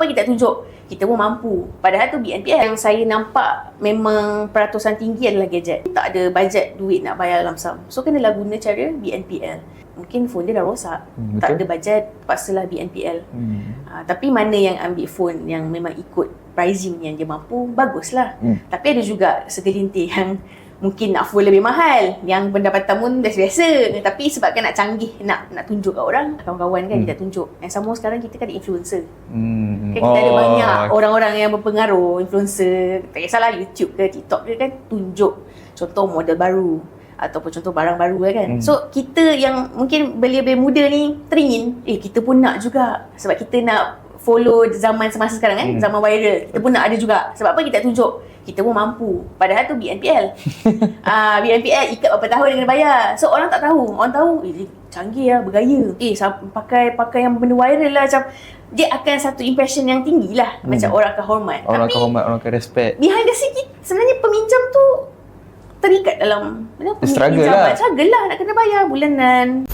Apa kita tunjuk kita pun mampu. Padahal tu BNPL yang saya nampak memang peratusan tinggi adalah gadget. Tak ada bajet duit nak bayar lump sum. So kenalah guna cara BNPL. Mungkin phone dia dah rosak. Tak ada bajet, paksalah BNPL. Tapi mana yang ambil phone yang memang ikut pricing yang dia mampu, baguslah. Tapi ada juga segelintir yang mungkin nak phone lebih mahal, yang pendapatan pun biasa-biasa, tapi sebabkan nak canggih, nak tunjuk kat orang, kawan-kawan kan kita tunjuk. Yang sama sekarang kita kan ada influencer. Kan kita ada banyak orang-orang yang berpengaruh, influencer, tak kisahlah YouTube ke TikTok ke kan, tunjuk contoh model baru ataupun contoh barang baru kan. So kita yang mungkin belia-belia muda ni teringin, kita pun nak juga, sebab kita nak follow zaman semasa sekarang kan, zaman viral. Kita pun nak ada juga. Sebab apa kita tunjuk kita pun mampu. Padahal tu BNPL. BNPL ikat berapa tahun dia kena bayar. So orang tak tahu. Orang tahu dia canggih lah, bergaya. Pakai yang benda viral lah, macam dia akan satu impression yang tinggi lah. Macam orang akan hormat. Orang akan hormat, orang akan respect. Behind the scene sebenarnya peminjam tu terikat dalam struggle lah nak kena bayar bulanan.